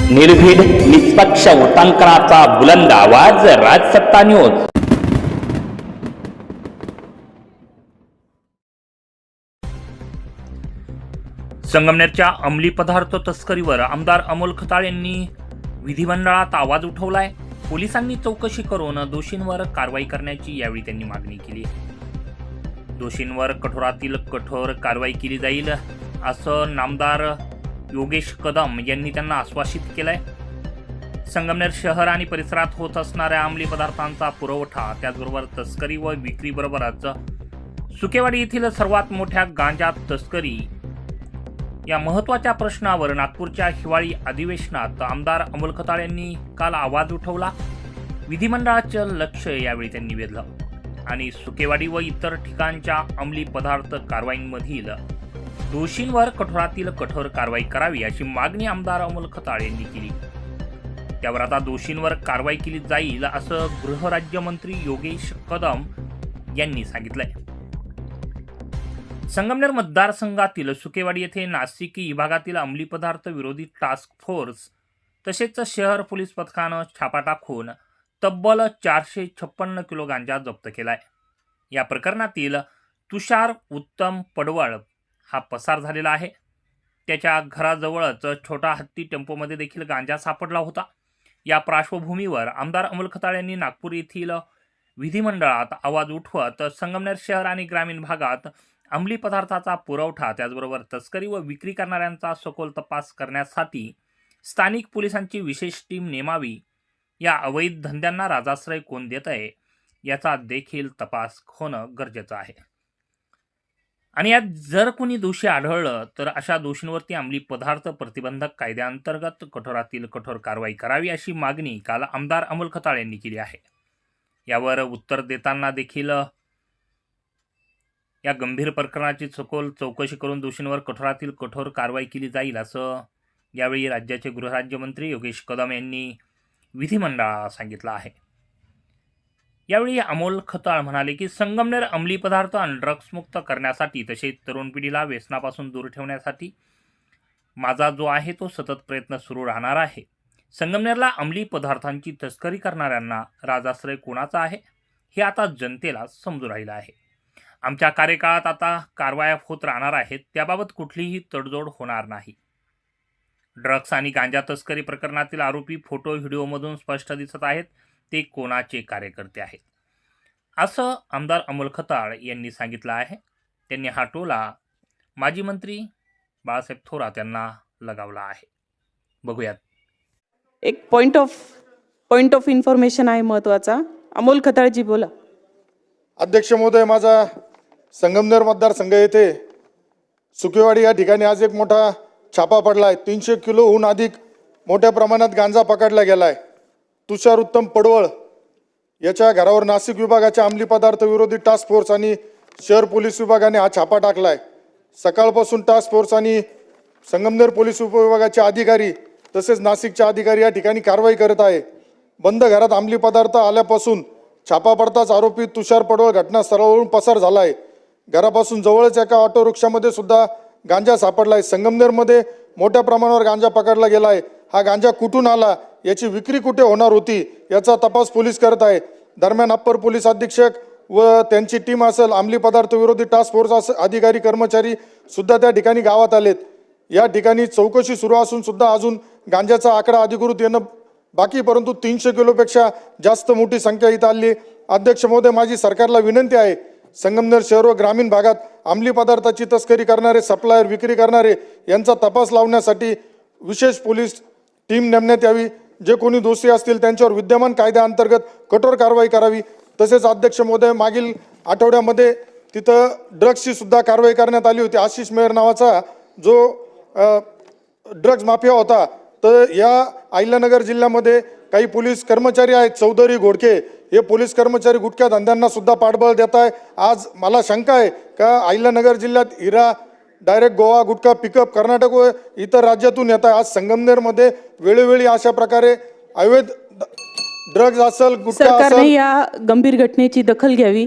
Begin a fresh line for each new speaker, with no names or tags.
निर्भीड निष्पक्ष वृत्तांकनाचा बुलंद आवाज, राजसत्ता न्यूज। संगमनेरच्या अंमली पदार्थ तस्करीवर आमदार अमोल खताळ यांनी विधिमंडळात आवाज उठवलाय। पोलिसांनी चौकशी करून दोषींवर कारवाई करण्याची यावेळी त्यांनी मागणी केली। दोषींवर कठोरातील कठोर कारवाई केली जाईल असं नामदार योगेश कदम यांनी त्यांना आश्वासित केलंय। संगमनेर शहर आणि परिसरात होत असणाऱ्या अंमली पदार्थांचा पुरवठा, त्याचबरोबर तस्करी व विक्री बरोबरच सुकेवाडी येथील सर्वात मोठ्या गांजा तस्करी या महत्त्वाच्या प्रश्नावर नागपूरच्या हिवाळी अधिवेशनात आमदार अमोल खताळ यांनी काल आवाज उठवला। विधिमंडळाचं लक्ष यावेळी त्यांनी वेधलं आणि सुकेवाडी व इतर ठिकाणच्या अंमली पदार्थ कारवाईंमधील दोषींवर कठोरातील कठोर कारवाई करावी अशी मागणी आमदार अमोल खताळ यांनी केली। त्यावर आता दोषींवर कारवाई केली जाईल असं गृहराज्यमंत्री योगेश कदम यांनी सांगितलंय। संगमनेर मतदारसंघातील सुकेवाडी येथे नाशिक विभागातील अंमली पदार्थ विरोधी टास्क फोर्स तसेच शहर पोलीस पथकानं छापा टाकून तब्बल 456 किलो गांजा जप्त केलाय। या प्रकरणातील तुषार उत्तम पडवळ हा पसार झालेला आहे। त्याच्या घराजवळच छोटा हत्ती टेम्पोमध्ये देखील गांजा सापडला होता। या पार्श्वभूमीवर आमदार अमोल खताळ यांनी नागपूर येथील विधिमंडळात आवाज उठवत संगमनेर शहर आणि ग्रामीण भागात अंमली पदार्थाचा पुरवठा, त्याचबरोबर तस्करी व विक्री करणाऱ्यांचा सखोल तपास करण्यासाठी स्थानिक पोलिसांची विशेष टीम नेमावी, या अवैध धंद्यांना राजाश्रय कोण देत आहे याचा देखील तपास होणं गरजेचं आहे। आणि यात जर कोणी दोषी आढळलं तर अशा दोषींवरती अंमली पदार्थ प्रतिबंधक कायद्याअंतर्गत कठोरातील कठोर कारवाई करावी अशी मागणी काल आमदार अमोल खताळ यांनी केली आहे। यावर उत्तर देताना देखील या गंभीर प्रकरणाची सखोल चौकशी करून दोषींवर कठोरातील कठोर कारवाई केली जाईल असं यावेळी राज्याचे गृहराज्यमंत्री योगेश कदम यांनी विधिमंडळाला सांगितलं आहे। यावेळी अमोल खताळ म्हणाले की संगमनेर अंमली पदार्थ आणि ड्रग्स मुक्त करण्यासाठी तसेच तरुण पिढीला व्यसनापासून दूर ठेवण्यासाठी माझा जो आहे तो सतत प्रयत्न सुरू राहणार आहे। संगमनेरला अंमली पदार्थांची तस्करी करणाऱ्यांना राजाश्रय कोणाचा आहे हे आता जनतेला समजून राहिलं आहे। आमच्या कार्यकाळात आता कारवाया होत राहणार आहेत, त्याबाबत कुठलीही तडजोड होणार नाही। ड्रग्स आणि गांजा तस्करी प्रकरणातील आरोपी फोटो व्हिडिओमधून स्पष्ट दिसत आहेत, ते कोणाचे कार्यकर्ते आहेत असं आमदार अमोल खताळ यांनी सांगितलं आहे। त्यांनी हा टोला माजी मंत्री बाळासाहेब थोरात यांना लगावला आहे। बघूयात।
एक पॉइंट ऑफ इन्फॉर्मेशन आहे महत्त्वाचा। अमोल खताळजी बोला।
अध्यक्ष महोदय, माझा संगमनेर मतदारसंघ येथे सुकेवाडी या ठिकाणी आज एक मोठा छापा पडला आहे। 300 किलोहून अधिक मोठ्या प्रमाणात गांजा पकडला गेला आहे। तुषार उत्तम पडवळ याच्या घरावर नाशिक विभागाच्या अंमली पदार्थ विरोधी टास्क फोर्स आणि शहर पोलीस विभागाने हा छापा टाकला आहे। सकाळपासून टास्क फोर्स आणि संगमनेर पोलीस उपविभागाचे अधिकारी तसेच नाशिकचे अधिकारी या ठिकाणी कारवाई करत आहे। बंद घरात अंमली पदार्थ आल्यापासून छापा पडताच आरोपी तुषार पडवळ घटनास्थळावरून पसार झाला आहे। घरापासून जवळच एका ऑटो रिक्षामध्ये सुद्धा गांजा सापडला आहे। संगमनेरमध्ये मोठ्या प्रमाणावर गांजा पकडला गेला आहे। हा गांजा कुठून आला, याची विक्री कुठे होणार होती याचा तपास पोलीस करत आहे। दरम्यान अप्पर पोलीस अधीक्षक व त्यांची टीम असेल, अंमली पदार्थ विरोधी टास्क फोर्स अधिकारी कर्मचारी सुद्धा त्या ठिकाणी गावात आलेत। या ठिकाणी चौकशी सुरू असून सुद्धा अजून गांजाचा आकडा अधिकृत येणं बाकी, परंतु 300 किलोपेक्षा जास्त मोठी संख्या इथं आली। अध्यक्ष महोदय, माझी सरकारला विनंती आहे, संगमनेर शहर व ग्रामीण भागात अंमली पदार्थाची तस्करी करणारे, सप्लायर, विक्री करणारे यांचा तपास लावण्यासाठी विशेष पोलीस टीम नेमण्यात यावी। जे कोणी दोषी असतील त्यांच्यावर विद्यमान कायद्याअंतर्गत कठोर कारवाई करावी। तसेच अध्यक्ष महोदय, मागील आठवड्यामध्ये तिथं ड्रग्सची सुद्धा कारवाई करण्यात आली होती। आशिष मेहर नावाचा जो ड्रग्ज माफिया होता, तर या अहिल्यानगर जिल्ह्यामध्ये काही पोलीस कर्मचारी आहेत, चौधरी, घोडके, हे पोलीस कर्मचारी गुटख्या धंद्यांना सुद्धा पाठबळ देत आहे। आज मला शंका आहे का अहिल्यानगर जिल्ह्यात हिरा डायरेक्ट गोवा गुटखा पिकअप कर्नाटक व इतर राज्यातून येत आहे। आज संगमनेरमध्ये वेळोवेळी अशा प्रकारे अवैध ड्रग्ज असेल, गुटखा असेल।
सरकारने या गंभीर घटनेची दखल घ्यावी।